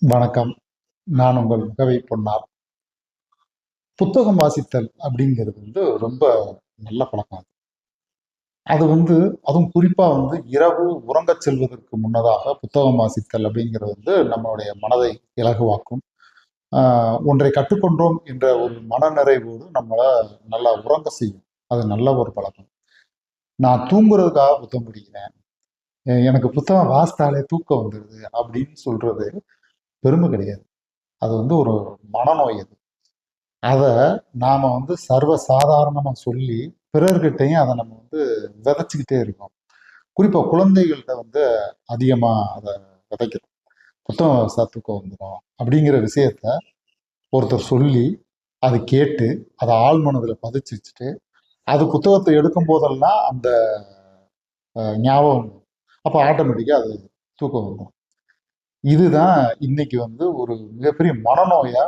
வணக்கம். நான் உங்கள் முகவை பொன்னார். புத்தகம் வாசித்தல் அப்படிங்கிறது ரொம்ப நல்ல பழக்கம். அது அதுவும் குறிப்பா இரவு உறங்கச் செல்வதற்கு முன்னதாக புத்தகம் வாசித்தல் அப்படிங்கிறது நம்மளுடைய மனதை இலகுவாக்கும். ஒன்றை கற்றுக்கொண்டோம் என்ற ஒரு மனநிறைவோடு நம்மள நல்லா உறங்க செய்யும். அது நல்ல ஒரு பழக்கம். நான் தூங்குறதுக்காக புத்தகம் படிக்கிறேன். எனக்கு புத்தகம் வாசித்தாலே தூக்கம் வந்துடுது அப்படின்னு சொல்றது பெருமை கிடையாது. அது ஒரு மனநோய் அது. அத நாம சர்வ சாதாரணமா சொல்லி பிறர்கிட்டையும் அதை நம்ம விதைச்சுக்கிட்டே இருக்கோம். குறிப்பா குழந்தைகள்கிட்ட அதிகமா அதை விதைக்கிறோம். புத்தகம் வாசித்தா தூக்கம் வந்துடும் அப்படிங்கிற விஷயத்த ஒருத்தர் சொல்லி அதை கேட்டு அதை ஆழ் மனதுல பதிச்சு வச்சுட்டு அது புத்தகத்தை எடுக்கும் போதெல்லாம் அந்த ஞாபகம் வரும். அப்ப ஆட்டோமேட்டிக்கா அது தூக்கம் வந்துடும். இதுதான் இன்னைக்கு ஒரு மிகப்பெரிய மனநோயா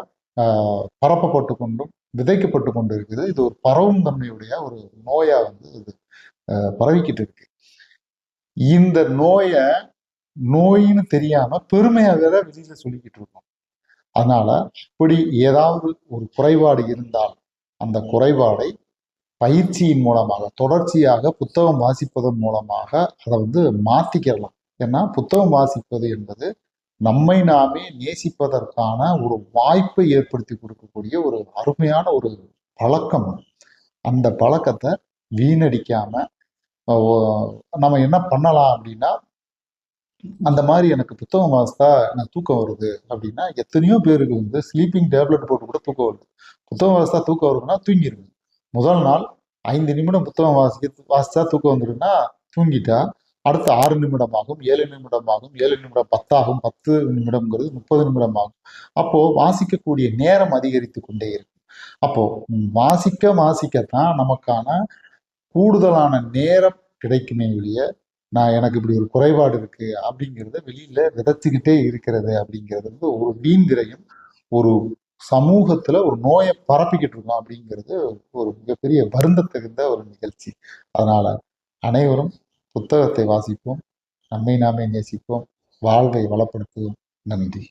பரப்பப்பட்டு கொண்டும் விதைக்கப்பட்டு கொண்டு இருக்குது. இது ஒரு பரவும் தன்மையுடைய ஒரு நோயா இது பரவிக்கிட்டு இருக்கு. இந்த நோயின்னு தெரியாம பெருமையா வேற வெளியில சொல்லிக்கிட்டு இருக்கோம். அதனால இப்படி ஏதாவது ஒரு குறைபாடு இருந்தால் அந்த குறைபாடை பயிற்சியின் மூலமாக தொடர்ச்சியாக புத்தகம் வாசிப்பதன் மூலமாக அதை மாத்திக்கலாம். ஏன்னா புத்தகம் வாசிப்பது என்பது நம்மை நாமே நேசிப்பதற்கான ஒரு வாய்ப்பை ஏற்படுத்தி கொடுக்கக்கூடிய ஒரு அருமையான ஒரு பழக்கம். அந்த பழக்கத்தை வீணடிக்காம நம்ம என்ன பண்ணலாம் அப்படின்னா, அந்த மாதிரி எனக்கு புத்தகம் வாசித்தா எனக்கு தூக்கம் வருது அப்படின்னா, எத்தனையோ பேருக்கு ஸ்லீப்பிங் டேப்லெட் போட்டு கூட தூக்கம் வருது. புத்தகம் வாசித்தா தூக்கம் வருதுன்னா தூங்கிருங்க. முதல் நாள் 5 நிமிடம் புத்தகம் வாசித்தா தூக்கம் வந்துருன்னா தூங்கிட்டா, அடுத்து 6 நிமிடம் ஆகும், 7 நிமிடம் ஆகும், 7 நிமிடம் 10 ஆகும், 10 நிமிடம்ங்கிறது 30 நிமிடம் ஆகும். அப்போ வாசிக்கக்கூடிய நேரம் அதிகரித்து கொண்டே இருக்கும். அப்போ வாசிக்கத்தான் நமக்கான கூடுதலான நேரம் கிடைக்குமே ஒழிய, நான் எனக்கு இப்படி ஒரு குறைபாடு இருக்கு அப்படிங்கிறத வெளியில விதைச்சுக்கிட்டே இருக்கிறது அப்படிங்கிறது ஒரு வீண் விரயம். ஒரு சமூகத்துல ஒரு நோயை பரப்பிக்கிட்டு இருக்கோம் அப்படிங்கிறது ஒரு மிகப்பெரிய வருந்தத்தகுந்த ஒரு நிகழ்ச்சி. அதனால அனைவரும் புத்தகத்தை வாசிப்போம், நம்மை நாமே நேசிப்போம், வாழ்வை வளப்படுத்துவோம். நன்றி.